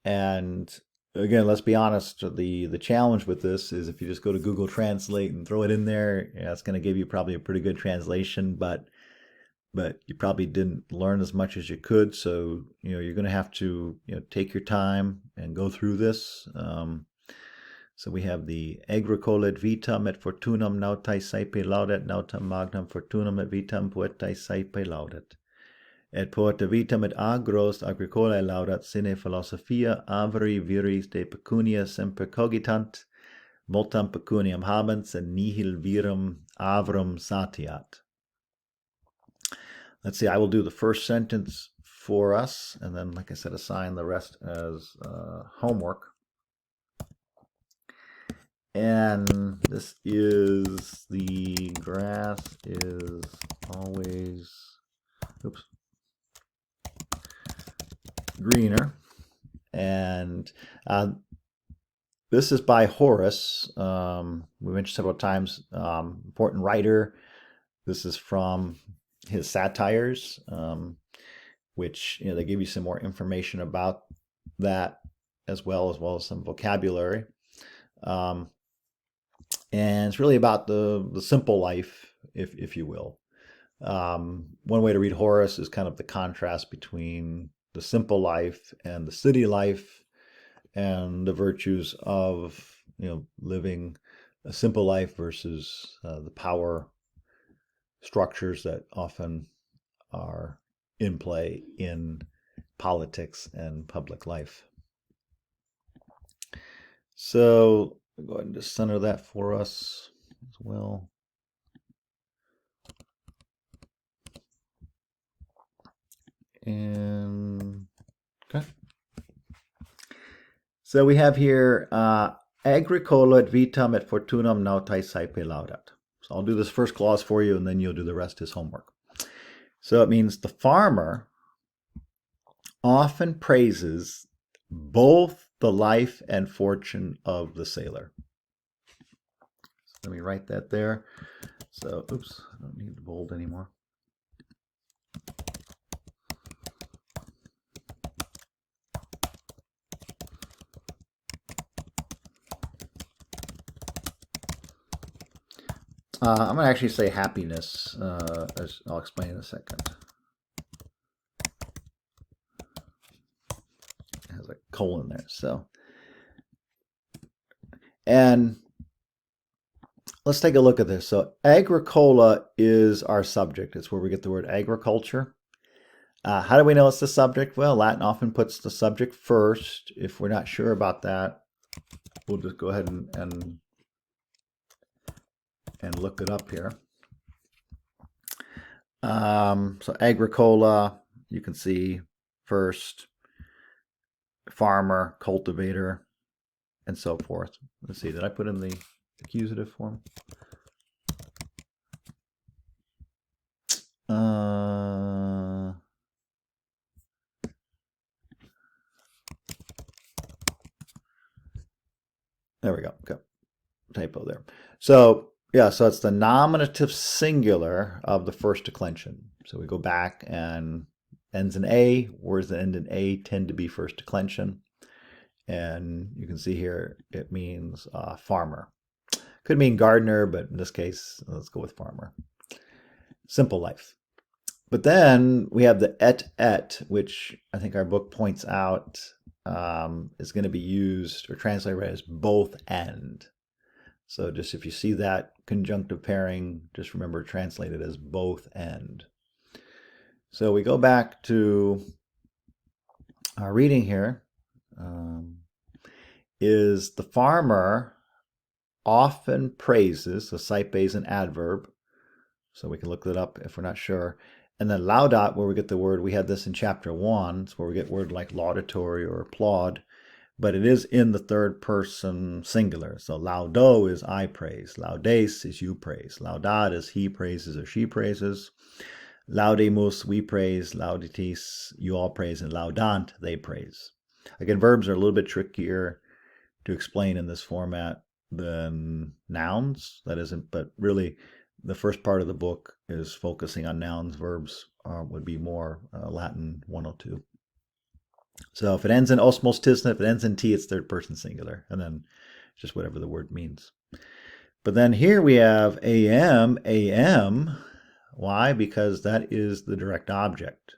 And again, let's be honest, the challenge with this is if you just go to Google Translate and throw it in there, yeah, it's going to give you probably a pretty good translation, but you probably didn't learn as much as you could. So, you're going to have to, take your time and go through this. So we have the agricole et vitam et fortunam nautae saepe laudet, nautam magnam fortunam et vitam poetae saepe laudet. Et poeta vitam et agros agricolae laudat sine philosophia avari viris de pecunia semper cogitant, multam pecuniam habent, et nihil virum avrum satiat. Let's see, I will do the first sentence for us, and then, like I said, assign the rest as homework. And this is the grass is always, greener. And this is by Horace. We mentioned several times, important writer. This is from his satires, which they give you some more information about that as well as some vocabulary. And it's really about the simple life, if you will. One way to read Horace is kind of the contrast between the simple life and the city life, and the virtues of living a simple life versus the power structures that often are in play in politics and public life. So I'll go ahead and just center that for us as well. And okay. So we have here agricole et vitam et fortunam nautae saepe laudat. So I'll do this first clause for you, and then you'll do the rest as homework. So it means the farmer often praises both the life and fortune of the sailor. So let me write that there. So, oops, I don't need the bold anymore. I'm going to actually say happiness, as I'll explain in a second. It has a colon there. So And let's take a look at this. So agricola is our subject. It's where we get the word agriculture. How do we know it's the subject? Well, Latin often puts the subject first. If we're not sure about that, we'll just go ahead and look it up here. So agricola, you can see first, farmer, cultivator, and so forth. Let's see, did I put in the accusative form? There we go. Okay. Typo there. So yeah, so it's the nominative singular of the first declension. So we go back and ends in A. Words that end in A tend to be first declension. And you can see here it means farmer. Could mean gardener, but in this case, let's go with farmer. Simple life. But then we have the et, which I think our book points out is going to be used or translated as both and. So just if you see that conjunctive pairing, just remember to translate it as both and. So we go back to our reading here. Is the farmer often praises, so type is an adverb, so we can look that up if we're not sure. And then laudat, where we get the word, we had this in chapter 1, it's where we get word like laudatory or applaud, but it is in the third person singular. So laudo is I praise, laudes is you praise, laudat is he praises or she praises, laudemus we praise, lauditis you all praise, and laudant they praise. Again, verbs are a little bit trickier to explain in this format than nouns. That isn't, but really the first part of the book is focusing on nouns. Verbs would be more Latin 102. So if it ends in os, mos, tisna, if it ends in t, it's third person singular, and then just whatever the word means. But then here we have am. Why? Because that is the direct object.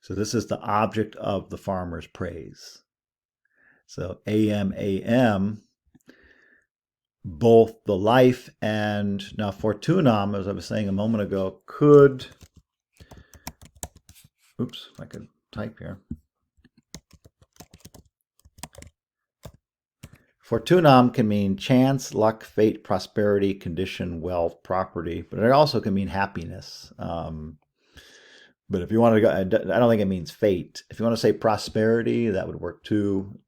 So this is the object of the farmer's praise. So am, both the life and now fortunam, as I was saying a moment ago, could, oops, I could type here. Fortunam can mean chance, luck, fate, prosperity, condition, wealth, property, but it also can mean happiness. But if you want to go, I don't think it means fate. If you want to say prosperity, that would work too.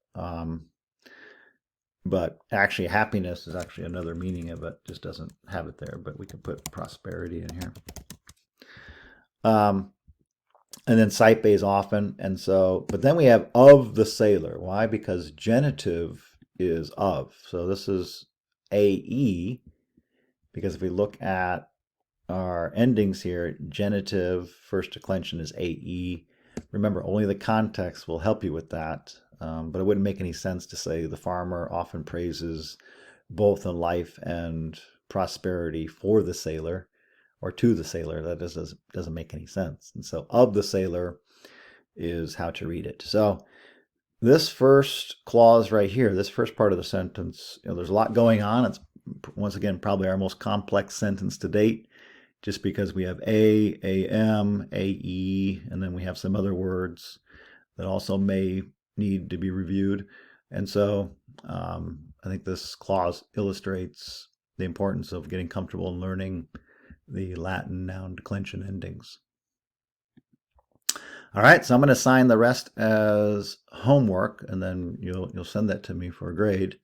But actually, happiness is actually another meaning of it. Just doesn't have it there, but we can put prosperity in here. And then sype is often, and so, but then we have of the sailor. Why? Because genitive is of. So this is AE, because if we look at our endings here, genitive, first declension is AE. Remember, only the context will help you with that. But it wouldn't make any sense to say the farmer often praises both in life and prosperity for the sailor or to the sailor. That doesn't make any sense. And so of the sailor is how to read it. So this first clause right here, this first part of the sentence, there's a lot going on. It's once again probably our most complex sentence to date, just because we have am, ae, and then we have some other words that also may need to be reviewed. And so I think this clause illustrates the importance of getting comfortable in learning the Latin noun declension endings. All right, so I'm going to assign the rest as homework, and then you'll send that to me for a grade.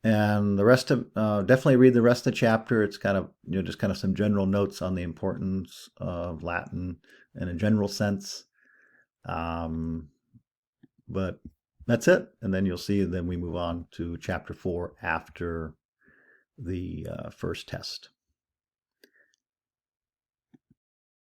And the rest of definitely read the rest of the chapter. It's kind of just kind of some general notes on the importance of Latin in a general sense. But that's it. And then you'll see, then we move on to chapter 4 after the first test.